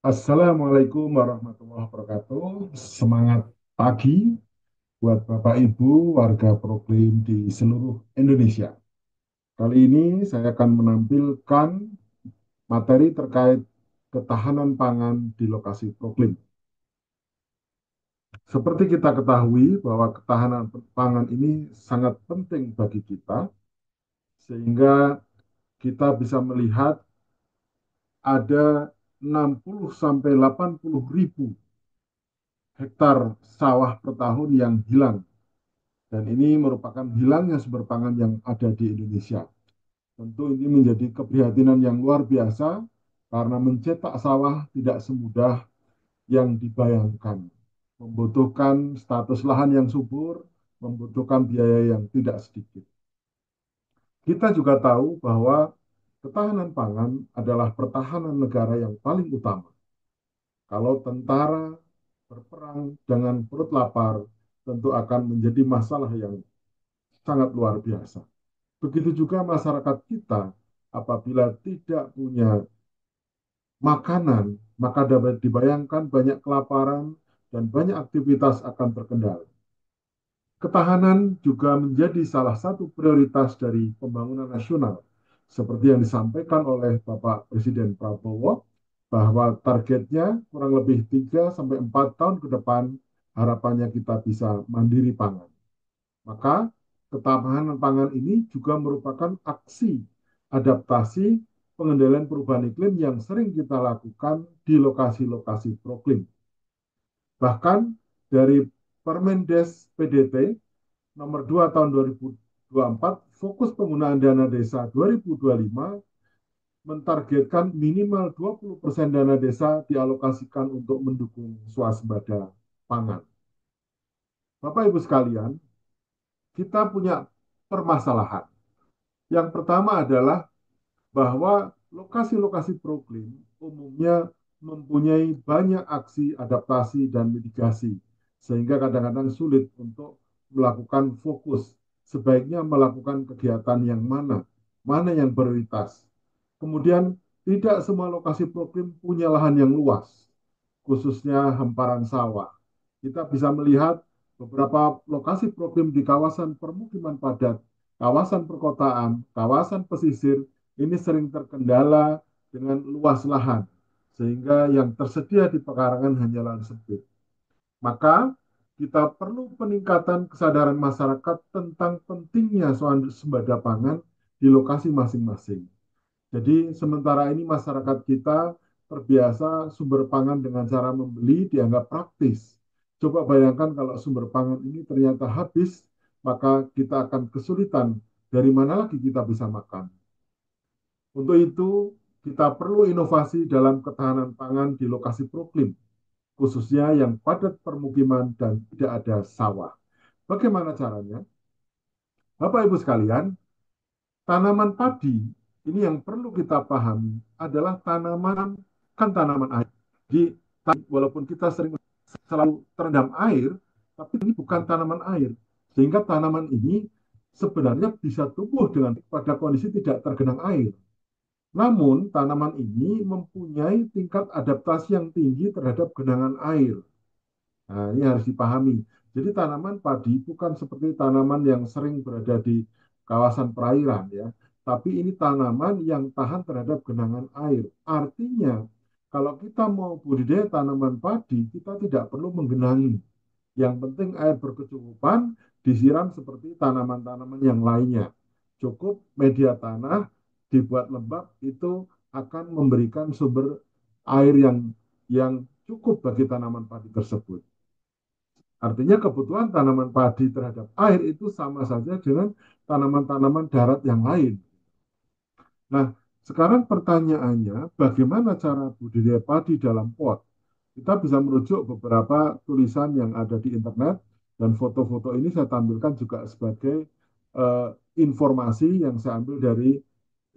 Assalamualaikum warahmatullahi wabarakatuh. Semangat pagi buat Bapak Ibu warga Proklim di seluruh Indonesia. Kali ini saya akan menampilkan materi terkait ketahanan pangan di lokasi Proklim. Seperti kita ketahui bahwa ketahanan pangan ini sangat penting bagi kita, sehingga kita bisa melihat ada 60 sampai 80 ribu hektar sawah per tahun yang hilang. Dan ini merupakan hilangnya sumber pangan yang ada di Indonesia. Tentu ini menjadi keprihatinan yang luar biasa karena mencetak sawah tidak semudah yang dibayangkan. Membutuhkan status lahan yang subur, membutuhkan biaya yang tidak sedikit. Kita juga tahu bahwa ketahanan pangan adalah pertahanan negara yang paling utama. Kalau tentara berperang dengan perut lapar, tentu akan menjadi masalah yang sangat luar biasa. Begitu juga masyarakat kita, apabila tidak punya makanan, maka dapat dibayangkan banyak kelaparan dan banyak aktivitas akan terkendala. Ketahanan juga menjadi salah satu prioritas dari pembangunan nasional, seperti yang disampaikan oleh Bapak Presiden Prabowo, bahwa targetnya kurang lebih 3 sampai 4 tahun ke depan, harapannya kita bisa mandiri pangan. Maka ketahanan pangan ini juga merupakan aksi adaptasi pengendalian perubahan iklim yang sering kita lakukan di lokasi-lokasi proklim. Bahkan dari Permendes PDT nomor 2 tahun 2024, fokus penggunaan dana desa 2025 mentargetkan minimal 20% dana desa dialokasikan untuk mendukung swasembada pangan. Bapak Ibu sekalian, kita punya permasalahan. Yang pertama adalah bahwa lokasi-lokasi proklim umumnya mempunyai banyak aksi adaptasi dan mitigasi, sehingga kadang-kadang sulit untuk melakukan fokus. Sebaiknya melakukan kegiatan yang mana yang prioritas. Kemudian, tidak semua lokasi proklim punya lahan yang luas, khususnya hamparan sawah. Kita bisa melihat beberapa lokasi proklim di kawasan permukiman padat, kawasan perkotaan, kawasan pesisir, ini sering terkendala dengan luas lahan, sehingga yang tersedia di pekarangan hanya lahan sempit. Maka kita perlu peningkatan kesadaran masyarakat tentang pentingnya swasembada pangan di lokasi masing-masing. Jadi sementara ini masyarakat kita terbiasa sumber pangan dengan cara membeli dianggap praktis. Coba bayangkan kalau sumber pangan ini ternyata habis, maka kita akan kesulitan dari mana lagi kita bisa makan. Untuk itu, kita perlu inovasi dalam ketahanan pangan di lokasi proklim, khususnya yang padat permukiman dan tidak ada sawah. Bagaimana caranya? Bapak Ibu sekalian, tanaman padi ini yang perlu kita pahami adalah tanaman air. Jadi walaupun kita sering selalu terendam air, tapi ini bukan tanaman air. Sehingga tanaman ini sebenarnya bisa tumbuh dengan pada kondisi tidak tergenang air. Namun, tanaman ini mempunyai tingkat adaptasi yang tinggi terhadap genangan air. Nah, ini harus dipahami. Jadi tanaman padi bukan seperti tanaman yang sering berada di kawasan perairan ya, tapi ini tanaman yang tahan terhadap genangan air. Artinya, kalau kita mau budidaya tanaman padi, kita tidak perlu menggenangi. Yang penting air berkecukupan, disiram seperti tanaman-tanaman yang lainnya. Cukup media tanah dibuat lembab, itu akan memberikan sumber air yang cukup bagi tanaman padi tersebut. Artinya kebutuhan tanaman padi terhadap air itu sama saja dengan tanaman-tanaman darat yang lain. Nah, sekarang pertanyaannya, bagaimana cara budidaya padi dalam pot? Kita bisa merujuk beberapa tulisan yang ada di internet, dan foto-foto ini saya tampilkan juga sebagai eh, informasi yang saya ambil dari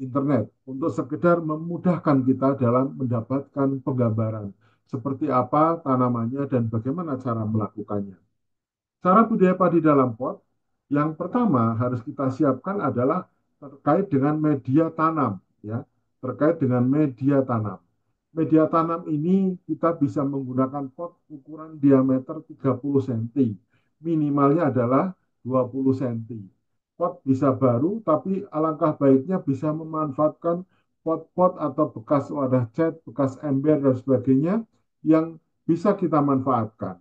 internet untuk sekedar memudahkan kita dalam mendapatkan penggambaran seperti apa tanamannya dan bagaimana cara melakukannya. Cara budidaya padi dalam pot, yang pertama harus kita siapkan adalah terkait dengan media tanam, ya, terkait dengan media tanam. Media tanam ini kita bisa menggunakan pot ukuran diameter 30 cm. Minimalnya adalah 20 cm. Pot bisa baru, tapi alangkah baiknya bisa memanfaatkan pot-pot atau bekas wadah cat, bekas ember, dan sebagainya yang bisa kita manfaatkan.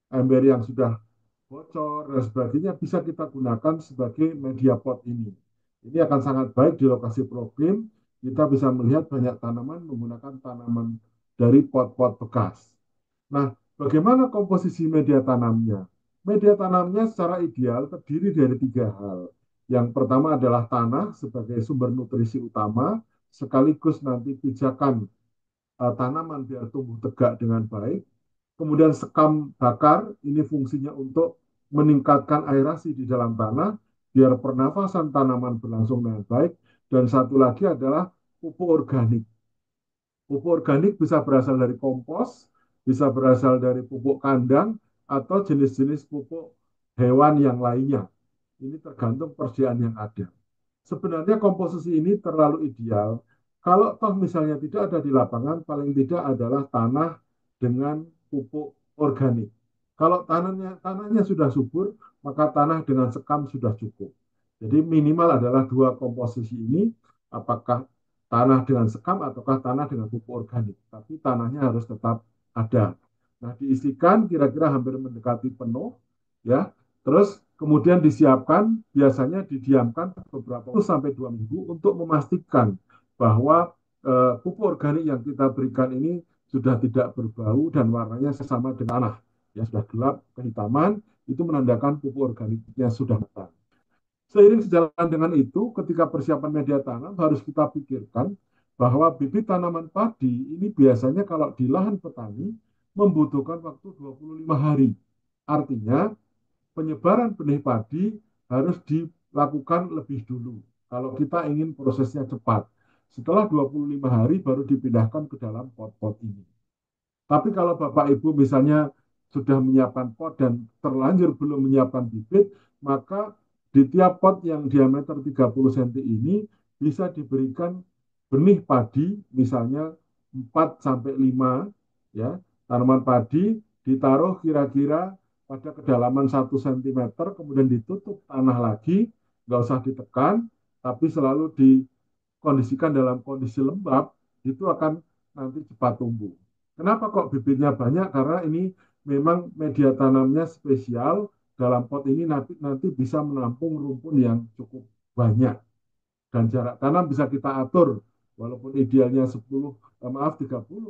Ember yang sudah bocor dan sebagainya bisa kita gunakan sebagai media pot ini. Ini akan sangat baik di lokasi problem. Kita bisa melihat banyak tanaman menggunakan tanaman dari pot-pot bekas. Nah, bagaimana komposisi media tanamnya? Media tanamnya secara ideal terdiri dari tiga hal. Yang pertama adalah tanah sebagai sumber nutrisi utama, sekaligus nanti pijakan tanaman biar tumbuh tegak dengan baik. Kemudian sekam bakar, ini fungsinya untuk meningkatkan aerasi di dalam tanah, biar pernafasan tanaman berlangsung dengan baik. Dan satu lagi adalah pupuk organik. Pupuk organik bisa berasal dari kompos, bisa berasal dari pupuk kandang, atau jenis-jenis pupuk hewan yang lainnya. Ini tergantung persediaan yang ada. Sebenarnya komposisi ini terlalu ideal. Kalau toh misalnya tidak ada di lapangan, paling tidak adalah tanah dengan pupuk organik. Kalau tanahnya sudah subur, maka tanah dengan sekam sudah cukup. Jadi minimal adalah dua komposisi ini, apakah tanah dengan sekam ataukah tanah dengan pupuk organik. Tapi tanahnya harus tetap ada. Nah, diisikan kira-kira hampir mendekati penuh, ya. Terus kemudian disiapkan, biasanya didiamkan beberapa waktu sampai 2 minggu untuk memastikan bahwa pupuk organik yang kita berikan ini sudah tidak berbau dan warnanya sama dengan tanah. Ya, sudah gelap kehitaman, itu menandakan pupuk organiknya sudah matang. Seiring sejalan dengan itu, ketika persiapan media tanam harus kita pikirkan bahwa bibit tanaman padi ini biasanya kalau di lahan petani membutuhkan waktu 25 hari. Artinya, penyebaran benih padi harus dilakukan lebih dulu. Kalau kita ingin prosesnya cepat. Setelah 25 hari baru dipindahkan ke dalam pot-pot ini. Tapi kalau Bapak Ibu misalnya sudah menyiapkan pot dan terlanjur belum menyiapkan bibit, maka di tiap pot yang diameter 30 cm ini bisa diberikan benih padi, misalnya 4 sampai 5 ya, tanaman padi ditaruh kira-kira pada kedalaman 1 cm, kemudian ditutup tanah lagi, nggak usah ditekan, tapi selalu dikondisikan dalam kondisi lembab, itu akan nanti cepat tumbuh. Kenapa kok bibitnya banyak? Karena ini memang media tanamnya spesial. Dalam pot ini nanti bisa menampung rumpun yang cukup banyak. Dan jarak tanam bisa kita atur. Walaupun idealnya 30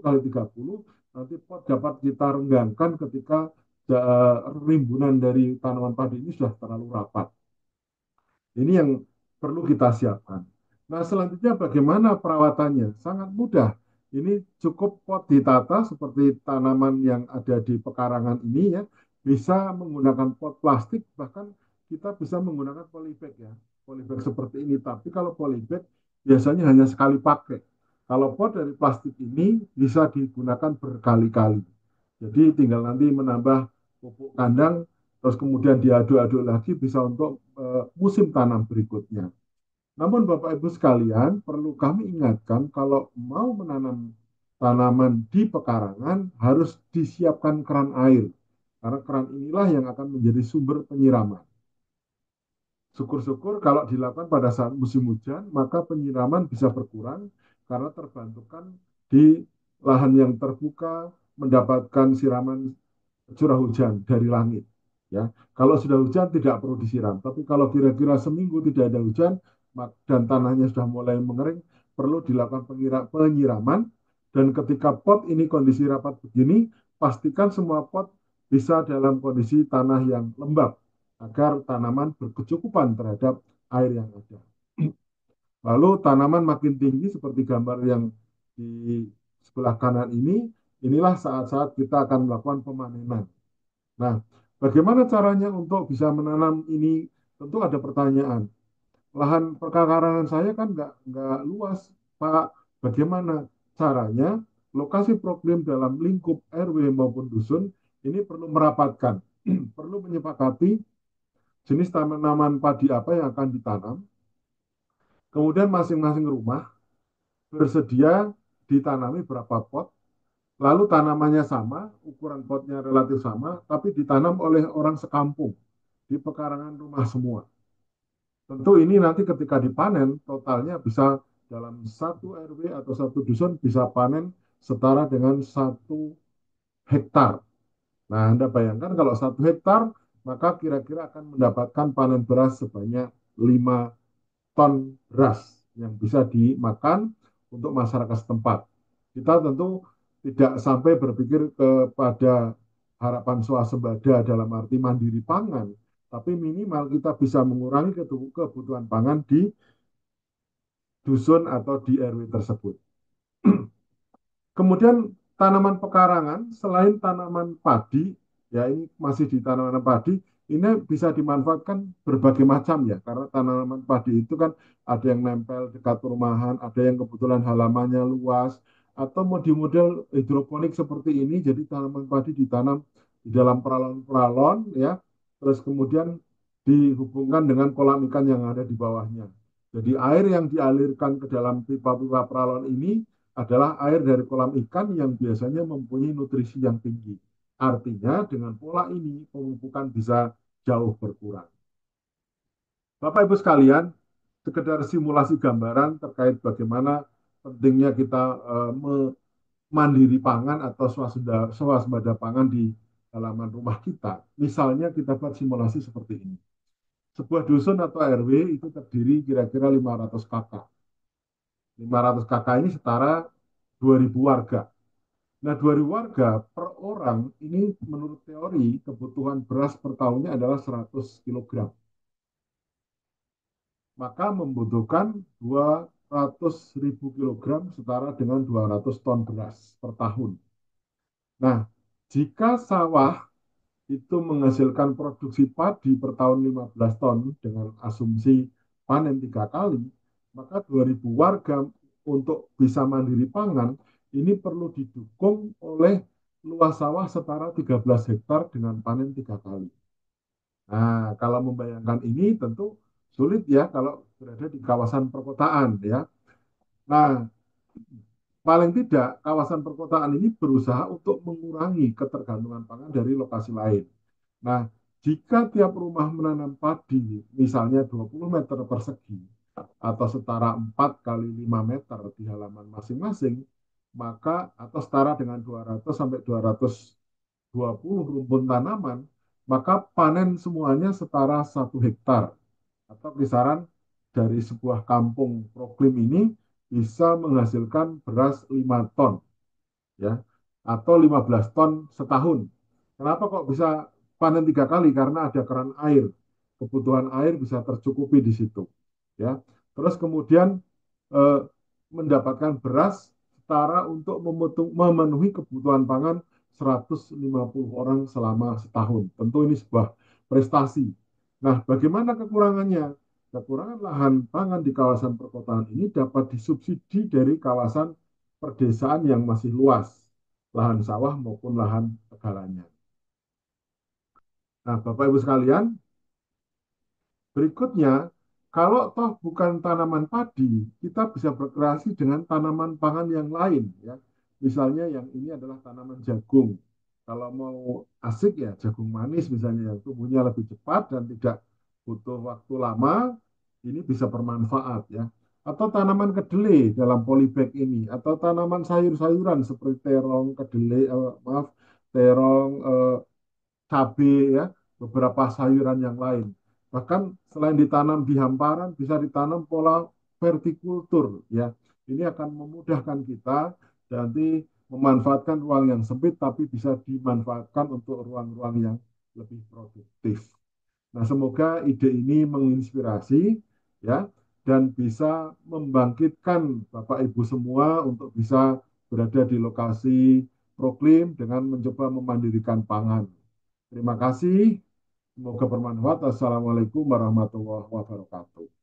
kali 30, nanti pot dapat kita renggangkan ketika rimbunan dari tanaman padi ini sudah terlalu rapat. Ini yang perlu kita siapkan. Nah, selanjutnya bagaimana perawatannya? Sangat mudah. Ini cukup pot ditata seperti tanaman yang ada di pekarangan ini ya. Bisa menggunakan pot plastik, bahkan kita bisa menggunakan polybag ya. Polybag seperti ini. Tapi kalau polybag biasanya hanya sekali pakai. Kalau pot dari plastik ini bisa digunakan berkali-kali. Jadi tinggal nanti menambah pupuk kandang, terus kemudian diaduk-aduk lagi bisa untuk musim tanam berikutnya. Namun Bapak Ibu sekalian, perlu kami ingatkan kalau mau menanam tanaman di pekarangan harus disiapkan keran air. Karena keran inilah yang akan menjadi sumber penyiraman. Syukur-syukur kalau dilakukan pada saat musim hujan, maka penyiraman bisa berkurang karena terbantukan di lahan yang terbuka mendapatkan siraman curah hujan dari langit. Ya, kalau sudah hujan tidak perlu disiram. Tapi kalau kira-kira seminggu tidak ada hujan dan tanahnya sudah mulai mengering, perlu dilakukan penyiraman. Dan ketika pot ini kondisi rapat begini, pastikan semua pot bisa dalam kondisi tanah yang lembab agar tanaman berkecukupan terhadap air yang ada. Lalu tanaman makin tinggi seperti gambar yang di sebelah kanan ini, inilah saat-saat kita akan melakukan pemanenan. Nah, bagaimana caranya untuk bisa menanam ini? Tentu ada pertanyaan. Lahan perkarangan saya kan nggak luas, Pak. Bagaimana caranya? Lokasi problem dalam lingkup RW maupun dusun ini perlu merapatkan, perlu menyepakati jenis tanaman padi apa yang akan ditanam. Kemudian masing-masing rumah bersedia ditanami berapa pot, lalu tanamannya sama, ukuran potnya relatif sama, tapi ditanam oleh orang sekampung di pekarangan rumah semua. Tentu ini nanti ketika dipanen, totalnya bisa dalam satu RW atau satu dusun bisa panen setara dengan 1 hektar. Nah, Anda bayangkan kalau 1 hektar, maka kira-kira akan mendapatkan panen beras sebanyak 5 ton beras yang bisa dimakan untuk masyarakat setempat. Kita tentu tidak sampai berpikir kepada harapan swasembada dalam arti mandiri pangan, tapi minimal kita bisa mengurangi kebutuhan pangan di dusun atau di RW tersebut. Kemudian tanaman pekarangan selain tanaman padi, ya ini masih di tanaman padi, ini bisa dimanfaatkan berbagai macam ya, karena tanaman padi itu kan ada yang nempel dekat perumahan, ada yang kebetulan halamannya luas, atau model-model hidroponik seperti ini, jadi tanaman padi ditanam di dalam peralon-peralon ya, terus kemudian dihubungkan dengan kolam ikan yang ada di bawahnya. Jadi air yang dialirkan ke dalam pipa-pipa peralon ini adalah air dari kolam ikan yang biasanya mempunyai nutrisi yang tinggi. Artinya dengan pola ini pemupukan bisa jauh berkurang. Bapak Ibu sekalian, sekedar simulasi gambaran terkait bagaimana pentingnya kita mandiri pangan atau swasembada pangan di halaman rumah kita. Misalnya kita buat simulasi seperti ini. Sebuah dusun atau RW itu terdiri kira-kira 500 kakak. 500 kakak ini setara 2.000 warga. Nah, 2.000 warga per orang ini menurut teori kebutuhan beras per tahunnya adalah 100 kilogram. Maka membutuhkan 200.000 kilogram setara dengan 200 ton beras per tahun. Nah, jika sawah itu menghasilkan produksi padi per tahun 15 ton dengan asumsi panen 3 kali, maka 2.000 warga untuk bisa mandiri pangan ini perlu didukung oleh luas sawah setara 13 hektar dengan panen 3 kali. Nah, kalau membayangkan ini tentu sulit ya kalau berada di kawasan perkotaan ya. Nah, paling tidak kawasan perkotaan ini berusaha untuk mengurangi ketergantungan pangan dari lokasi lain. Nah, jika tiap rumah menanam padi, misalnya 20 meter persegi, atau setara 4 kali 5 meter di halaman masing-masing, maka atau setara dengan 200 sampai 220 rumpun tanaman, maka panen semuanya setara 1 hektar. Atau kisaran dari sebuah kampung proklim ini bisa menghasilkan beras 5 ton ya, atau 15 ton setahun. Kenapa kok bisa panen 3 kali? Karena ada keran air, kebutuhan air bisa tercukupi di situ. Ya, terus kemudian eh, mendapatkan beras setara untuk memenuhi kebutuhan pangan 150 orang selama setahun. Tentu ini sebuah prestasi. Nah, bagaimana kekurangannya? Kekurangan lahan pangan di kawasan perkotaan ini dapat disubsidi dari kawasan perdesaan yang masih luas, lahan sawah maupun lahan tegalannya. Nah, Bapak Ibu sekalian, berikutnya, kalau toh bukan tanaman padi, kita bisa berkreasi dengan tanaman pangan yang lain, ya. Misalnya yang ini adalah tanaman jagung. Kalau mau asik ya jagung manis misalnya yang tumbuhnya lebih cepat dan tidak butuh waktu lama, ini bisa bermanfaat ya. Atau tanaman kedelai dalam polybag ini, atau tanaman sayur-sayuran seperti terong, kedelai, maaf, terong, cabai ya, beberapa sayuran yang lain. Bahkan selain ditanam di hamparan, bisa ditanam pola vertikultur ya. Ini akan memudahkan kita nanti memanfaatkan ruang yang sempit, tapi bisa dimanfaatkan untuk ruang-ruang yang lebih produktif. Nah, semoga ide ini menginspirasi ya dan bisa membangkitkan Bapak Ibu semua untuk bisa berada di lokasi proklim dengan mencoba memandirikan pangan. Terima kasih. Semoga bermanfaat. Assalamualaikum warahmatullahi wabarakatuh.